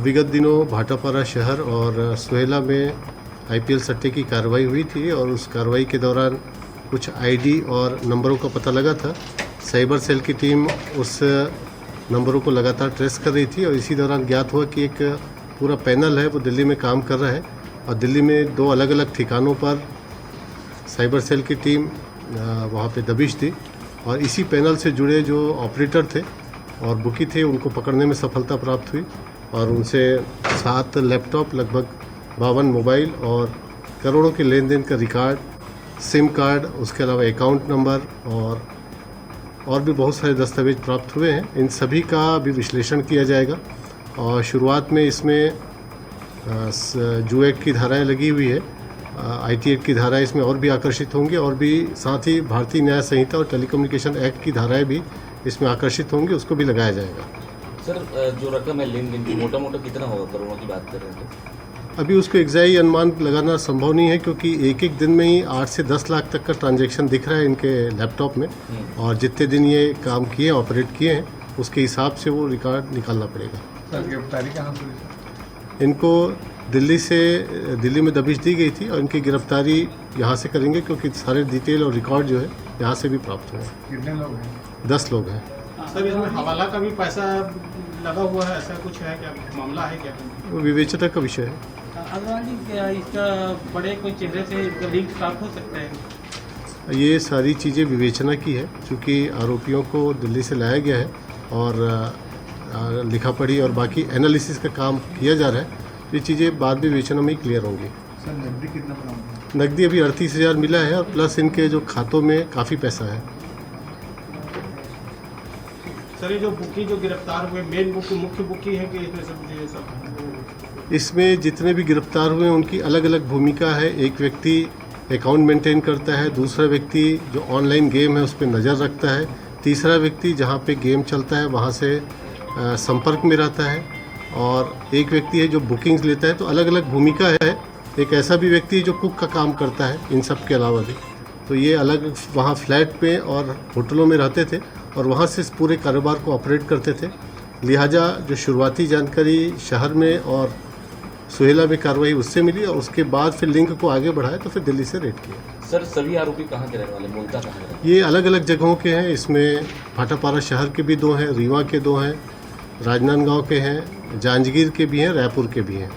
विगत दिनों भाटापारा शहर और सुहेला में आईपीएल सट्टे की कार्रवाई हुई थी और उस कार्रवाई के दौरान कुछ आईडी और नंबरों का पता लगा था। साइबर सेल की टीम उस नंबरों को लगातार ट्रेस कर रही थी और इसी दौरान ज्ञात हुआ कि एक पूरा पैनल है वो दिल्ली में काम कर रहा है और दिल्ली में 2 अलग अलग ठिकानों पर साइबर सेल की टीम वहाँ पे दबिश दी और इसी पैनल से जुड़े जो ऑपरेटर थे और बुकी थे उनको पकड़ने में सफलता प्राप्त हुई और उनसे 7 लैपटॉप, लगभग 52 मोबाइल और करोड़ों के लेन देन का रिकॉर्ड, सिम कार्ड, उसके अलावा अकाउंट नंबर और भी बहुत सारे दस्तावेज प्राप्त हुए हैं। इन सभी का भी विश्लेषण किया जाएगा और शुरुआत में इसमें जू एक्ट की धाराएँ लगी हुई है, IT एक्ट की धाराएँ इसमें और भी आकर्षित होंगी और भी साथ ही भारतीय न्याय संहिता और टेलीकम्युनिकेशन एक्ट की धाराएँ भी इसमें आकर्षित होंगी, उसको भी लगाया जाएगा। सर, जो रकम है लेन देन की मोटा मोटा कितना होगा, करोड़ों की बात कर रहे हैं तो? अभी उसको एग्जैक्ट अनुमान लगाना संभव नहीं है क्योंकि एक दिन में ही 8 से 10 लाख तक का ट्रांजैक्शन दिख रहा है इनके लैपटॉप में और जितने दिन ये काम किए, ऑपरेट किए हैं, उसके हिसाब से वो रिकॉर्ड निकालना पड़ेगा। सर, गिरफ्तारी कहाँ से हुई? इनको दिल्ली में दबिश दी गई थी और इनकी गिरफ्तारी यहाँ से करेंगे क्योंकि सारे डिटेल और रिकॉर्ड जो है यहाँ से भी प्राप्त हुए हैं। कितने लोग हैं? 10 लोग हैं। सर, इसमें हवाला का भी पैसा लगा हुआ है, ऐसा कुछ है क्या, मामला है क्या? वो विवेचना का विषय है। अग्रवाल जी, क्या इसका बड़े कोई चेहरे से इसका लिंक साफ हो सकता है? ये सारी चीज़ें विवेचना की है क्योंकि आरोपियों को दिल्ली से लाया गया है और लिखा पढ़ी और बाकी एनालिसिस का काम किया जा रहा है। ये चीज़ें बाद में विवेचना में ही क्लियर होंगी। सर, नकदी कितना बरामद? नकदी अभी 38,000 मिला है और प्लस इनके जो खातों में काफ़ी पैसा है। सर, ये जो बुकी जो गिरफ्तार हुए मेन मुख्य बुकी है कि इसमें सब इसमें जितने भी गिरफ्तार हुए हैं उनकी अलग अलग भूमिका है। एक व्यक्ति अकाउंट मेंटेन करता है, दूसरा व्यक्ति जो ऑनलाइन गेम है उस पर नज़र रखता है, तीसरा व्यक्ति जहाँ पे गेम चलता है वहाँ से संपर्क में रहता है और एक व्यक्ति है जो बुकिंग्स लेता है। तो अलग अलग भूमिका है। एक ऐसा भी व्यक्ति है जो कुक का काम करता है इन सब के अलावा भी। तो ये अलग वहाँ फ्लैट पे और होटलों में रहते थे और वहाँ से इस पूरे कारोबार को ऑपरेट करते थे। लिहाजा जो शुरुआती जानकारी शहर में और सुहेला में कार्रवाई उससे मिली और उसके बाद फिर लिंक को आगे बढ़ाया तो फिर दिल्ली से रेड किया। सर, सभी आरोपी कहाँ के रहने वाले, मूलतः कहाँ के रहने वाले? ये अलग अलग जगहों के हैं। इसमें भाटापारा शहर के भी 2 हैं, रीवा के 2 हैं, राजनांदगांव के हैं, जांजगीर के भी हैं, रायपुर के भी हैं।